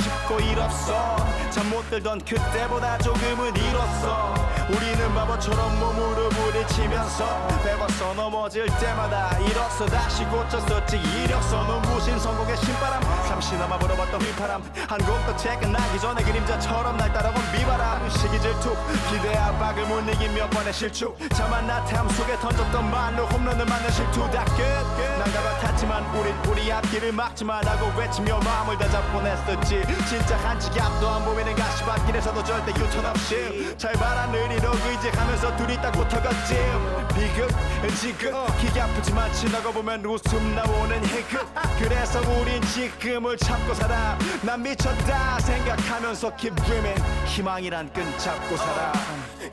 쉽고 잃었어. 잠 못 들던 그때보다 조금은 잃었어. 우리는 바보처럼 몸으로 부딪히면서 배웠어. 넘어질 때마다 잃었어. 다시 고쳤었지. 이력서 눈부신 성공의 신바람. 잠시나마 불어봤던 휘파람. 한 곡도 퇴근하기 전에 그림자처럼 날 따라온 비바람. 시기 질투 기대 압박을 못 이긴 몇 번의 실축. 자만 나탐 속에 던졌던 말로 홈런을 맞는 실투. 다 끝. 난가가 탔지만 우리 앞길을 막지 말라고 외치며 마음을 다잡곤 했었지. 진짜 한치 앞도 안 보이는 가시밭길에서도 절대 유턴 없이 잘 봐라 느리도록 의지하면서 둘이 딱 붙어갔지. 비극 지극 기가 아프지만 지나고 보면 웃음 나오는 희극. 그래서 우린 지금을 참고 살아. 난 미쳤다 생각하면서 keep dreaming. 희망이란 끈 잡고 살아.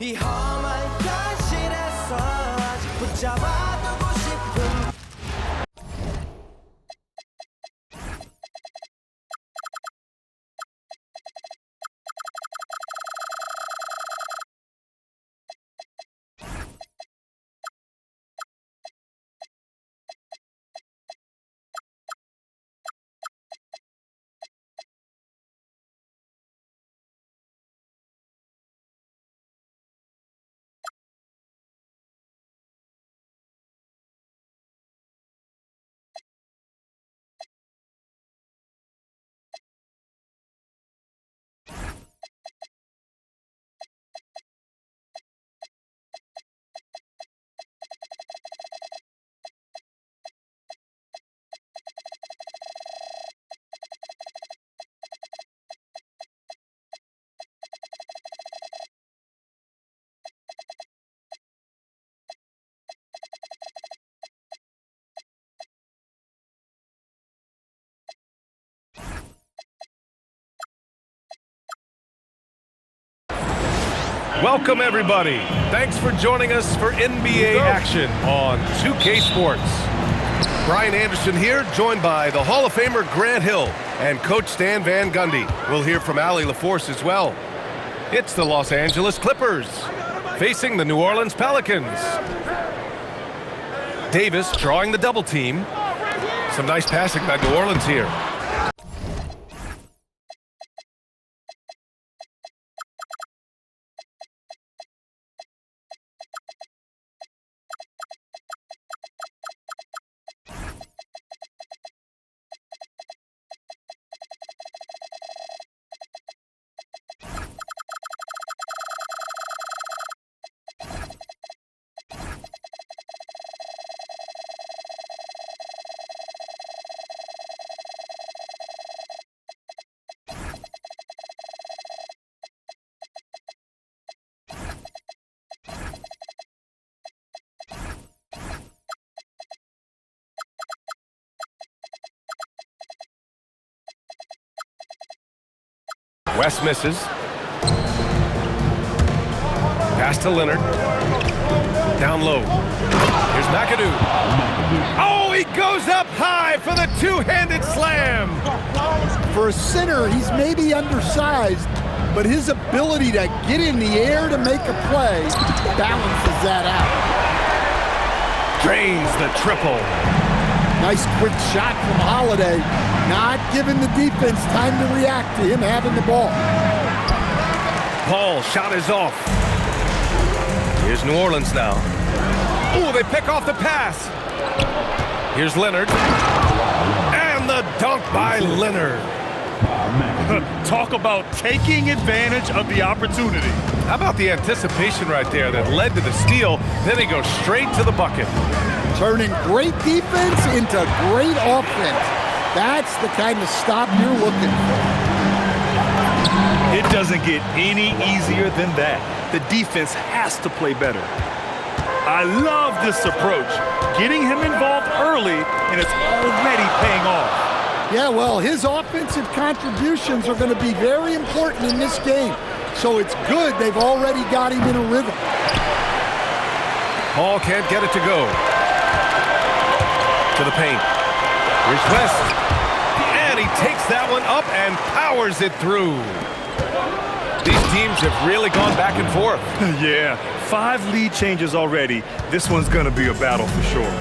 이 험한 현실에서 아직 붙잡아두고 싶은 Welcome, everybody. Thanks for joining us for NBA action on 2K Sports. Brian Anderson here, joined by the Hall of Famer Grant Hill and Coach Stan Van Gundy. We'll hear from Allie LaForce as well. It's the Los Angeles Clippers facing the New Orleans Pelicans. Davis drawing the double team. Some nice passing by New Orleans here. West misses. Pass to Leonard. Down low. Here's McAdoo. Oh, he goes up high for the two-handed slam. For a center, he's maybe undersized, but his ability to get in the air to make a play balances that out. Drains the triple. Nice quick shot from Holiday, not giving the defense time to react to him having the ball. Paul shot is off. Here's New Orleans now. Oh, they pick off the pass. Here's Leonard. And the dunk by Leonard. Talk about taking advantage of the opportunity. How about the anticipation right there that led to the steal? Then he goes straight to the bucket. Turning great defense into great offense. That's the kind of stop you're looking for. It doesn't get any easier than that. The defense has to play better. I love this approach. Getting him involved early, and it's already paying off. Yeah, well, his offensive contributions are going to be very important in this game. So it's good they've already got him in a rhythm. Paul can't get it to go. To the paint. Here's West. And he takes that one up and powers it through. These teams have really gone back and forth. Yeah, 5 lead changes already. This one's going to be a battle for sure.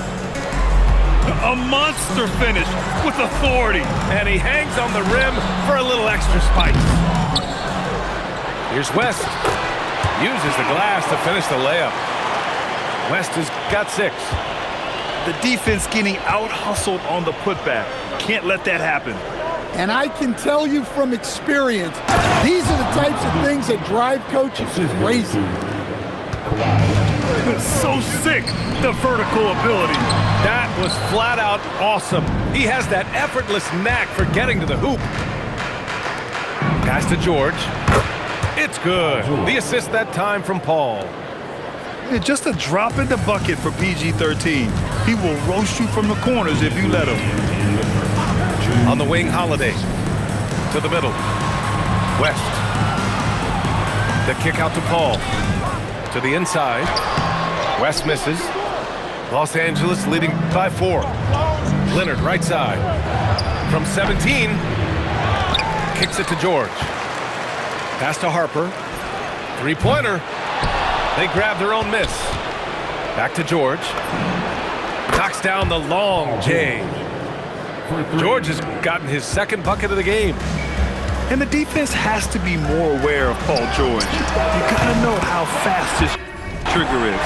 A monster finish with authority. And he hangs on the rim for a little extra spice. Here's West. Uses the glass to finish the layup. West has got 6. The defense getting out-hustled on the putback. Can't let that happen. And I can tell you from experience, these are the types of things that drive coaches crazy. So sick, the vertical ability. That was flat out awesome. He has that effortless knack for getting to the hoop. Pass to George. It's good. The assist that time from Paul. Yeah, just a drop in the bucket for PG-13. He will roast you from the corners if you let him. On the wing, Holiday. To the middle. West. The kick out to Paul. To the inside. West misses. Los Angeles leading by 4. Leonard, right side. From 17. Kicks it to George. Pass to Harper. Three-pointer. They grab their own miss. Back to George. Knocks down the long J. George has gotten his second bucket of the game. And the defense has to be more aware of Paul George. You gotta know how fast his trigger is.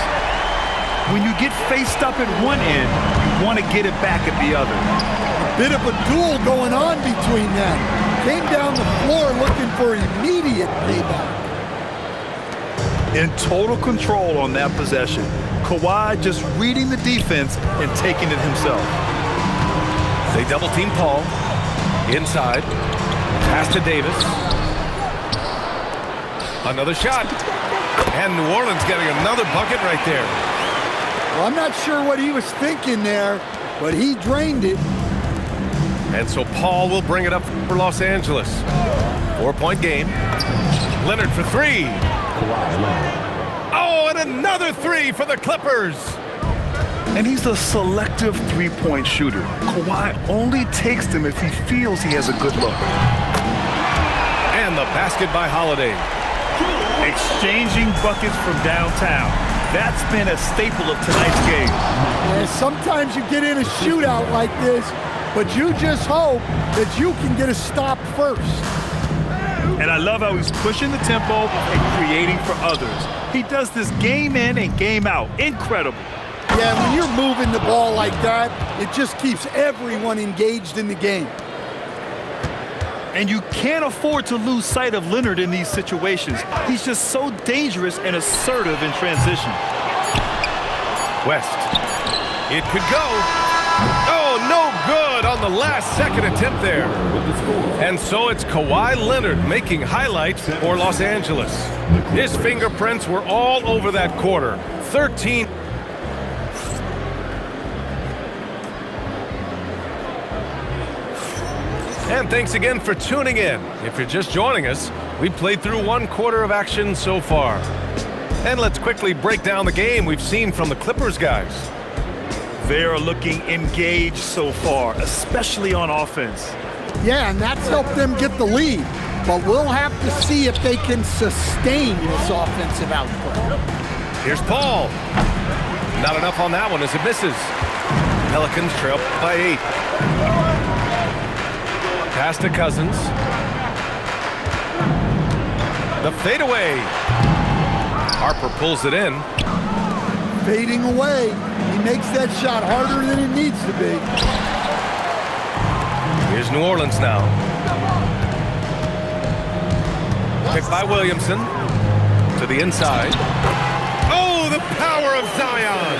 When you get faced up at one end, you want to get it back at the other. Bit of a duel going on between them. Came down the floor looking for immediate payback. In total control on that possession. Kawhi just reading the defense and taking it himself. They double team Paul. Inside. Pass to Davis. Another shot. And New Orleans getting another bucket right there. Well, I'm not sure what he was thinking there, but he drained it. And so Paul will bring it up for Los Angeles. 4-point game. Leonard for 3. Oh, and another 3 for the Clippers. And he's a selective three-point shooter. Kawhi only takes them if he feels he has a good look. And the basket by Holiday. Exchanging buckets from downtown. That's been a staple of tonight's game. And sometimes you get in a shootout like this, but you just hope that you can get a stop first. And I love how he's pushing the tempo and creating for others. He does this game in and game out. Incredible. Yeah, when you're moving the ball like that, it just keeps everyone engaged in the game. And you can't afford to lose sight of Leonard in these situations. He's just so dangerous and assertive in transition. West. It could go. Oh, no good on the last second attempt there. And so it's Kawhi Leonard making highlights for Los Angeles. His fingerprints were all over that quarter. 13. And thanks again for tuning in. If you're just joining us, we played through 1 quarter of action so far. And let's quickly break down the game we've seen from the Clippers guys. They are looking engaged so far, especially on offense. Yeah, and that's helped them get the lead. But we'll have to see if they can sustain this offensive output. Here's Paul. Not enough on that one as it misses. Pelicans trail by 8. Pass to Cousins. The fadeaway. Harper pulls it in. Fading away. He makes that shot harder than it needs to be. Here's New Orleans now. Picked by Williamson. To the inside. Oh, the power of Zion.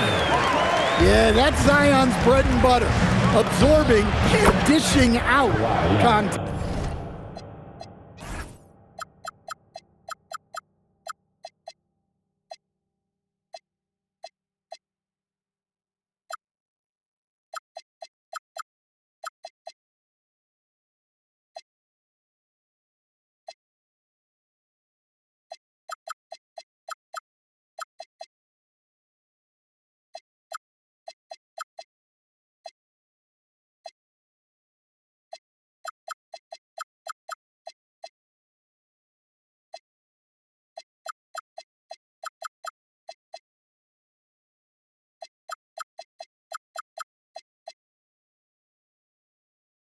Yeah, that's Zion's bread and butter. Absorbing and dishing out content.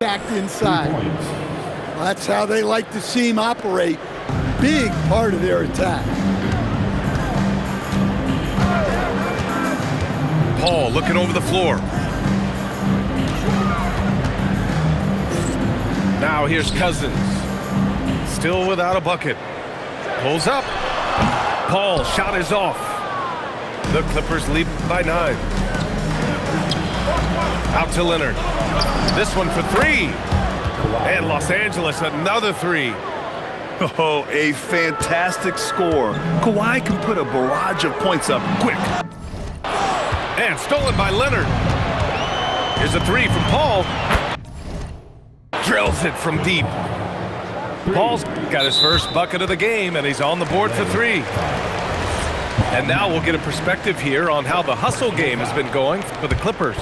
back inside. Well, that's how they like to see him operate. Big part of their attack. Paul looking over the floor. Now here's Cousins. Still without a bucket. Pulls up. Paul shot is off. The Clippers lead by 9. Out to Leonard. This one for 3. And Los Angeles another 3. Oh, a fantastic score. Kawhi can put a barrage of points up quick. And stolen by Leonard. Here's a 3 from Paul. Drills it from deep. Paul's got his first bucket of the game, and he's on the board for 3. And now we'll get a perspective here on how the hustle game has been going for the Clippers.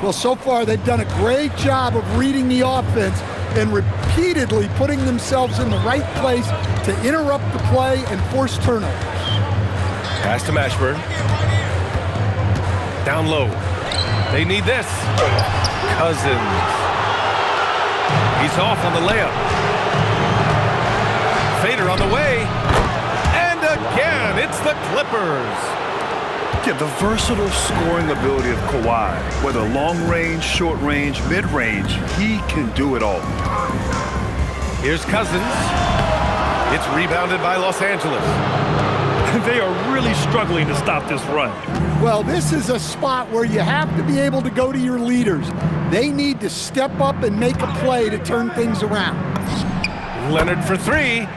Well, so far they've done a great job of reading the offense and repeatedly putting themselves in the right place to interrupt the play and force turnovers. Pass to Mashburn. Down low. They need this. Cousins. He's off on the layup. Fader on the way. And again, it's the Clippers. Yeah, the versatile scoring ability of Kawhi, whether long range, short range, mid range, he can do it all. Here's Cousins. It's rebounded by Los Angeles. They are really struggling to stop this run. Well, this is a spot where you have to be able to go to your leaders. They need to step up and make a play to turn things around. Leonard for 3.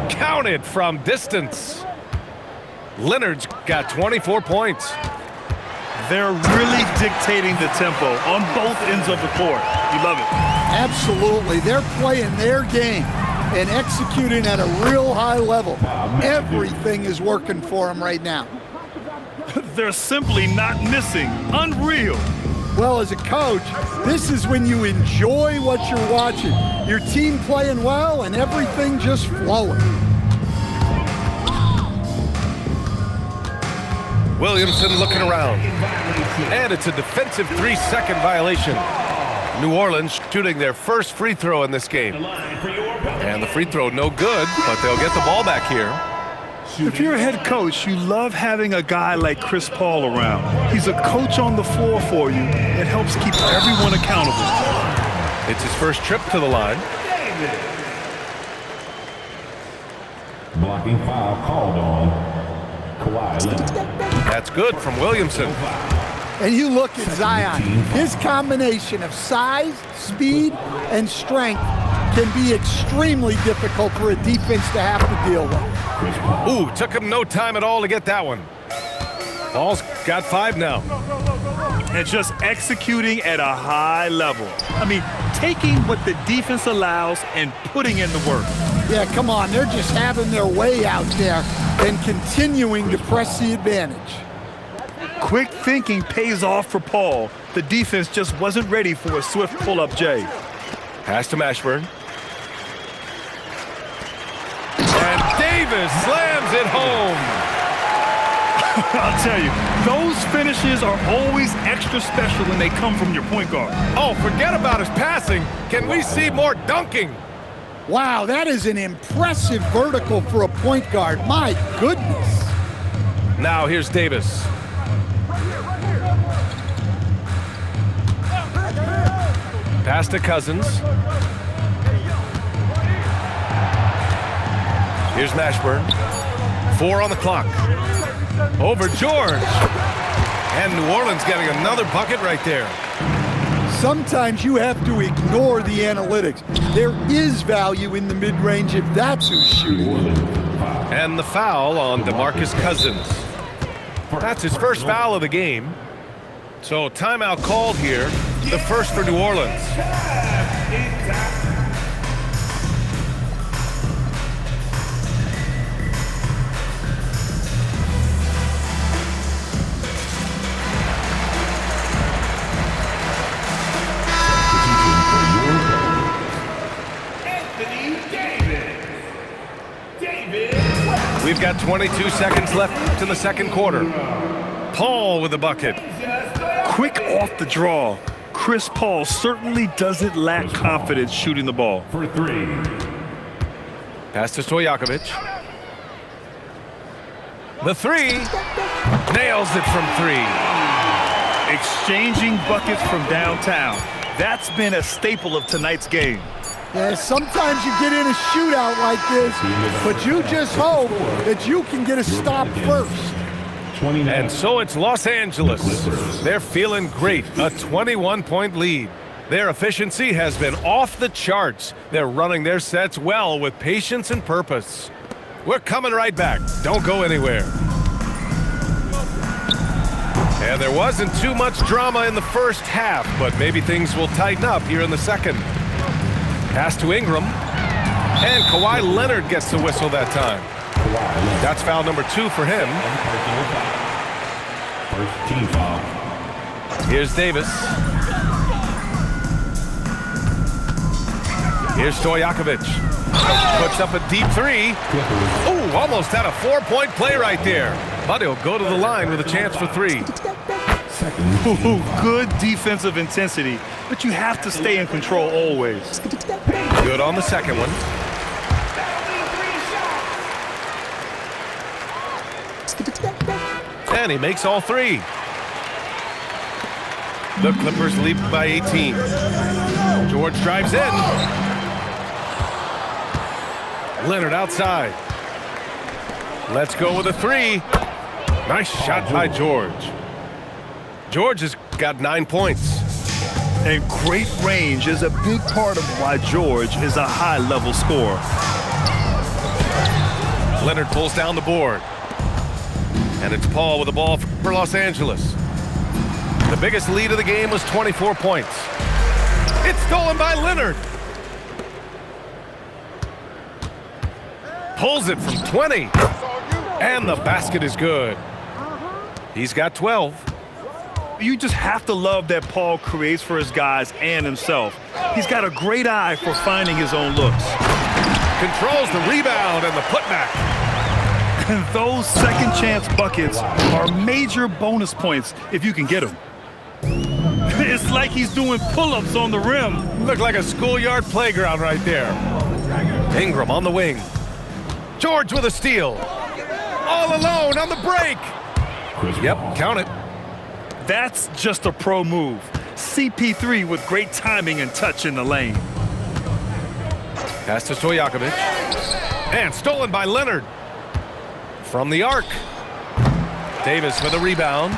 Counted from distance. Leonard's got 24 points. They're really dictating the tempo on both ends of the court. You love it. Absolutely. They're playing their game and executing at a real high level. Everything is working for them right now. They're simply not missing. Unreal. Well, as a coach, this is when you enjoy what you're watching. Your team playing well and everything just flowing. Williamson looking around. And it's a defensive 3-second violation. New Orleans shooting their first free throw in this game. And the free throw no good, but they'll get the ball back here. If you're a head coach, you love having a guy like Chris Paul around. He's a coach on the floor for you that helps keep everyone accountable. It's his first trip to the line. Blocking foul called on Kawhi Leonard. That's good from Williamson. And you look at Zion. His combination of size, speed, and strength can be extremely difficult for a defense to have to deal with. Ooh, took him no time at all to get that one. Paul's got 5 now. And just executing at a high level. I mean, taking what the defense allows and putting in the work. Yeah, come on. They're just having their way out there and continuing to press the advantage. Quick thinking pays off for Paul. The defense just wasn't ready for a swift pull-up Jay. Pass to Mashburn. And Davis slams it home. I'll tell you, those finishes are always extra special when they come from your point guard. Oh, forget about his passing. Can we see more dunking? Wow, that is an impressive vertical for a point guard. My goodness. Now here's Davis. Pass to Cousins. Here's Mashburn. 4 on the clock. Over George. And New Orleans getting another bucket right there. Sometimes you have to ignore the analytics. There is value in the mid-range if that's who's shooting. And the foul on DeMarcus Cousins. That's his first foul of the game. So timeout called here, the first for New Orleans. We've got 22 seconds left in the second quarter. Paul with the bucket. Quick off the draw. Chris Paul certainly doesn't lack confidence shooting the ball. For 3. Pass to Stojakovic. The 3. Nails it from 3. Exchanging buckets from downtown. That's been a staple of tonight's game. Yeah, sometimes you get in a shootout like this, but you just hope that you can get a stop first. 29. And so it's Los Angeles. They're feeling great. A 21-point lead. Their efficiency has been off the charts. They're running their sets well with patience and purpose. We're coming right back. Don't go anywhere. And there wasn't too much drama in the first half, but maybe things will tighten up here in the second. Pass to Ingram. And Kawhi Leonard gets the whistle that time. That's foul number 2 for him. First team foul. Here's Davis. Here's Stojakovic. Puts up a deep 3. Ooh, almost had a 4-point play right there. But he'll go to the line with a chance for 3. Ooh, good defensive intensity, but you have to stay in control always. Good on the second one. And he makes all 3. The Clippers lead by 18. George drives in. Leonard outside. Let's go with a 3. Nice shot by George. George has got 9 points. And great range is a big part of why George is a high-level scorer. Leonard pulls down the board. And it's Paul with the ball for Los Angeles. The biggest lead of the game was 24 points. It's stolen by Leonard. Pulls it from 20. And the basket is good. He's got 12. You just have to love that Paul creates for his guys and himself. He's got a great eye for finding his own looks. Controls the rebound and the putback. And those second chance buckets are major bonus points if you can get them. It's like he's doing pull-ups on the rim. Looked like a schoolyard playground right there. Ingram on the wing. George with a steal. All alone on the break. Yep, count it. That's just a pro move. CP3 with great timing and touch in the lane. Pass to Stojakovic. And stolen by Leonard. From the arc. Davis for the rebound.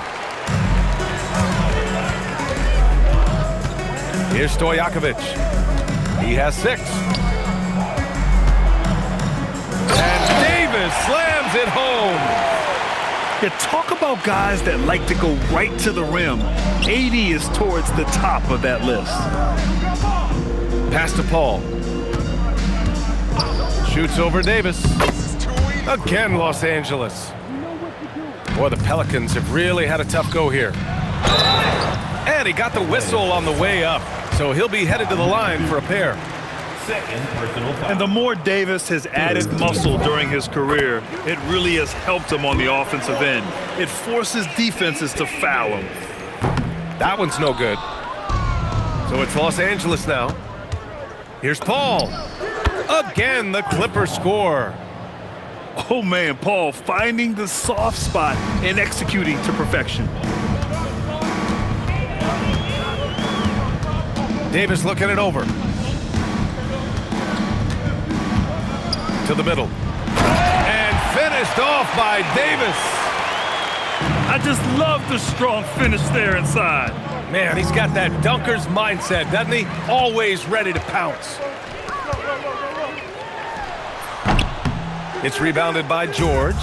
Here's Stojakovic. He has 6. And Davis slams it home. Yeah, talk about guys that like to go right to the rim. AD is towards the top of that list. Pass to Paul. Shoots over Davis. Again, Los Angeles. Boy, the Pelicans have really had a tough go here. And he got the whistle on the way up, so he'll be headed to the line for a pair. Second personal foul. And the more Davis has added muscle during his career, it really has helped him on the offensive end. It forces defenses to foul him. That one's no good. So it's Los Angeles now. Here's Paul. Again, the Clippers score. Oh man, Paul finding the soft spot and executing to perfection. Davis looking it over. To the middle. And finished off by Davis. I just love the strong finish there inside. Man, he's got that dunker's mindset, doesn't he? Always ready to pounce. It's rebounded by George.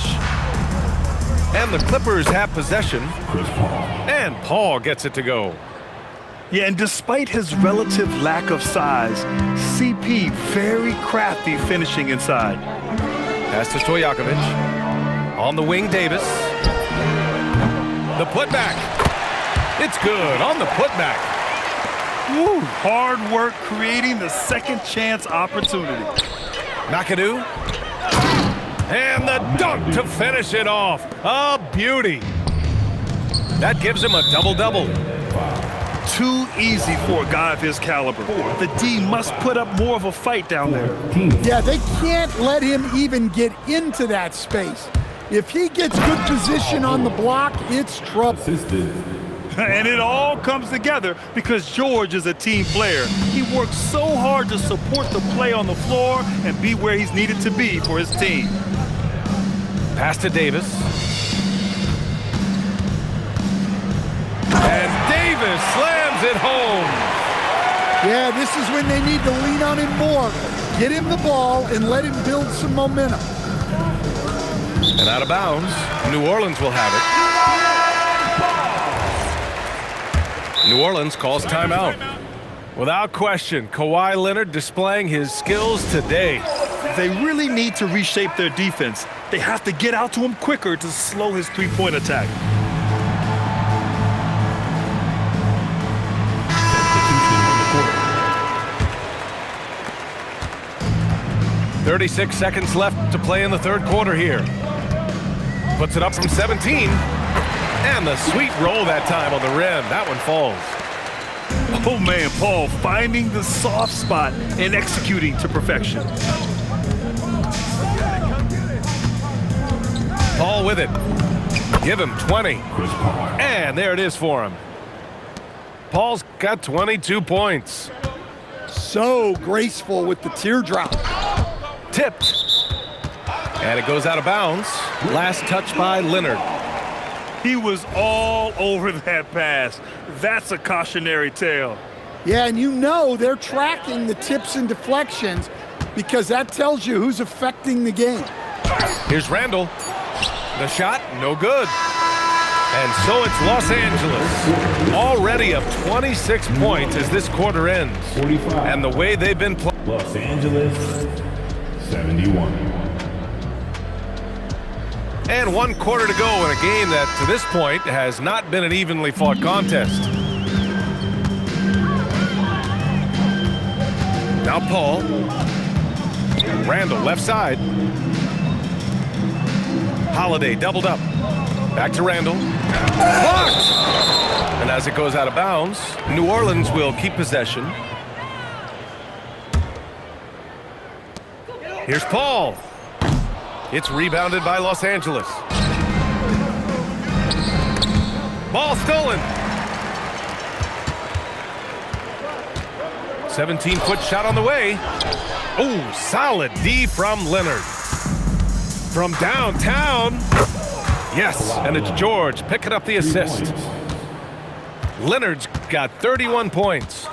And the Clippers have possession. And Paul gets it to go. Yeah, and despite his relative lack of size, CP very crafty finishing inside. Pass to Stojakovic. On the wing, Davis. The putback. It's good on the putback. Woo, hard work creating the second chance opportunity. McAdoo. And the dunk to finish it off. A beauty. That gives him a double-double. Too easy for a guy of his caliber. The D must put up more of a fight down there. Yeah, they can't let him even get into that space. If he gets good position on the block, it's trouble. And it all comes together because George is a team player. He works so hard to support the play on the floor and be where he's needed to be for his team. Pass to Davis. And Davis slams it home. Yeah, this is when they need to lean on him more. Get him the ball and let him build some momentum. And out of bounds, New Orleans will have it. New Orleans calls timeout. Without question, Kawhi Leonard displaying his skills today. They really need to reshape their defense. They have to get out to him quicker to slow his three-point attack. .36 seconds left to play in the third quarter here. Puts it up from 17. And the sweet roll that time on the rim. That one falls. Oh man, Paul finding the soft spot and executing to perfection. Paul with it. Give him 20. And there it is for him. Paul's got 22 points. So graceful with the teardrop. Tipped. And it goes out of bounds. Last touch by Leonard. He was all over that pass. That's a cautionary tale. Yeah, and you know they're tracking the tips and deflections because that tells you who's affecting the game. Here's Randall. The shot, no good. And so it's Los Angeles. Already up 26 points as this quarter ends. 45. And the way they've been playing. Los Angeles, 71. And 1 quarter to go in a game that, to this point, has not been an evenly fought contest. Now Paul. Randall, left side. Holiday doubled up. Back to Randall. Blocked! And as it goes out of bounds, New Orleans will keep possession. Here's Paul. It's rebounded by Los Angeles. Ball stolen. 17-foot shot on the way. Oh, solid D from Leonard. From downtown. Yes, and it's George picking up the assist. Leonard's got 31 points.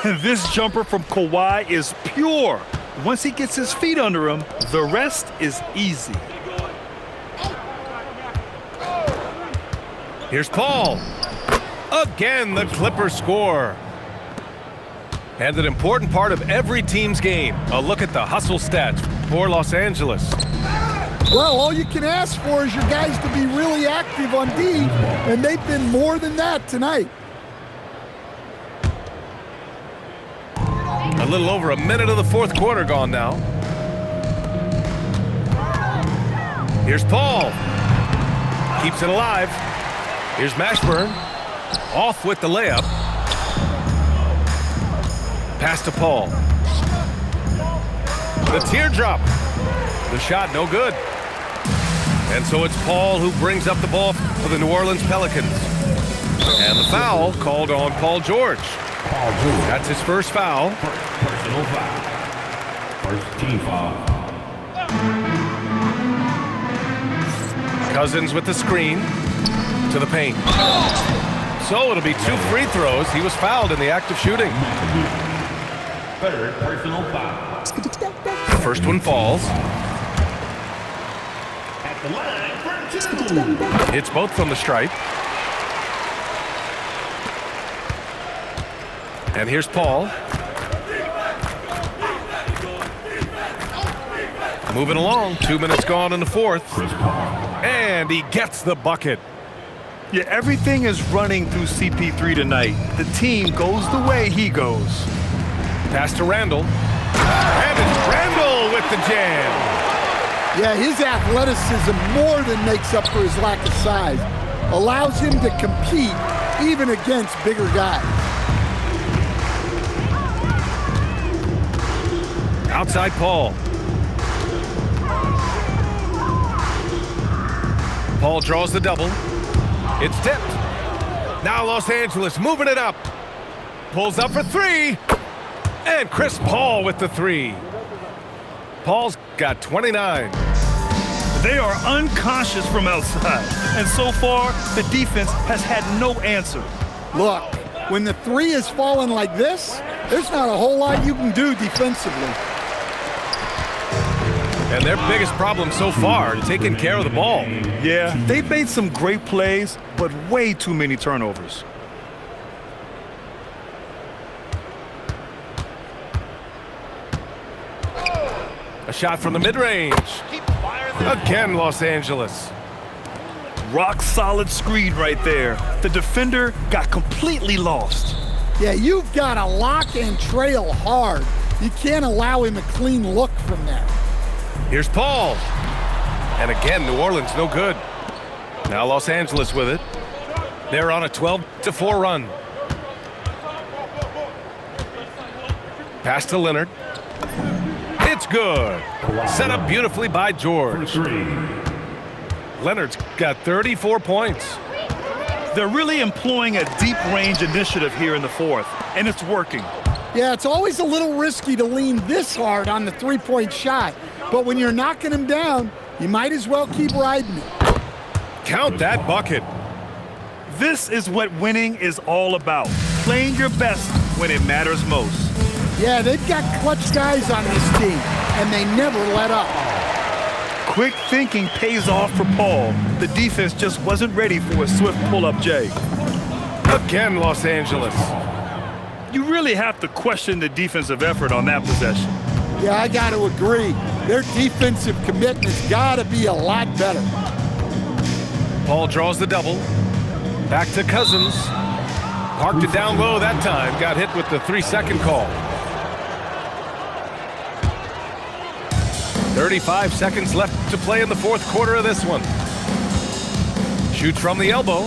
This jumper from Kawhi is pure. Once he gets his feet under him, the rest is easy. Here's Paul. Again, the Clippers score. And an important part of every team's game. A look at the hustle stats for Los Angeles. Well, all you can ask for is your guys to be really active on D, and they've been more than that tonight. A little over a minute of the fourth quarter gone now. Here's Paul. Keeps it alive. Here's Mashburn. Off with the layup. Pass to Paul. The teardrop. The shot no good. And so it's Paul who brings up the ball for the New Orleans Pelicans. And the foul called on Paul George. That's his first foul. Personal foul. First team foul. Cousins with the screen to the paint. So it'll be 2 free throws. He was fouled in the act of shooting. Third personal foul. The first one falls. At the line for 2. It's both from the stripe. And here's Paul. Moving along. 2 minutes gone in the fourth. And he gets the bucket. Yeah, everything is running through CP3 tonight. The team goes the way he goes. Pass to Randall. And it's Randall with the jam. Yeah, his athleticism more than makes up for his lack of size. Allows him to compete even against bigger guys. Outside Paul. Paul draws the double. It's tipped. Now Los Angeles moving it up. Pulls up for three. And Chris Paul with the three. Paul's got 29. They are unconscious from outside, and so far, the defense has had no answer. Look, when the three is falling like this, there's not a whole lot you can do defensively. And their biggest problem so far, taking care of the ball. Yeah, they've made some great plays, but way too many turnovers. A shot from the mid-range. Again, Los Angeles. Rock solid screen right there. The defender got completely lost. Yeah, you've got to lock and trail hard. You can't allow him a clean look from there. Here's Paul. And again, New Orleans no good. Now Los Angeles with it. They're on a 12-4 run. Pass to Leonard. It's good. Set up beautifully by George. Leonard's got 34 points. They're really employing a deep range initiative here in the fourth, and it's working. Yeah, it's always a little risky to lean this hard on the three-point shot. But when you're knocking him down, you might as well keep riding it. Count that bucket. This is what winning is all about. Playing your best when it matters most. Yeah, they've got clutch guys on this team, and they never let up. Quick thinking pays off for Paul. The defense just wasn't ready for a swift pull-up J. Again, Los Angeles. You really have to question the defensive effort on that possession. Yeah, I got to agree. Their defensive commitment's got to be a lot better. Paul draws the double. Back to Cousins. Parked it down low that time. Got hit with the 3-second call. 35 seconds left to play in the fourth quarter of this one. Shoots from the elbow.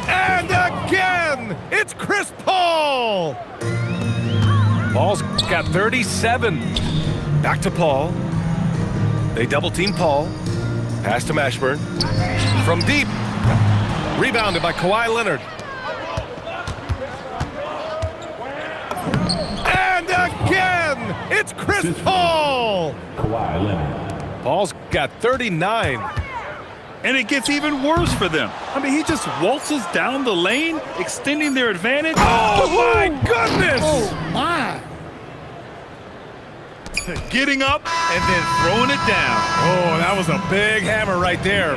And again, it's Chris Paul. Paul's got 37. Back to Paul. They double team Paul. Pass to Mashburn. From deep. Rebounded by Kawhi Leonard. And again, it's Chris Paul. Kawhi Leonard. Paul's got 39. And it gets even worse for them. I mean, he just waltzes down the lane, extending their advantage. Oh my goodness! Oh, my. Getting up and then throwing it down. Oh, that was a big hammer right there.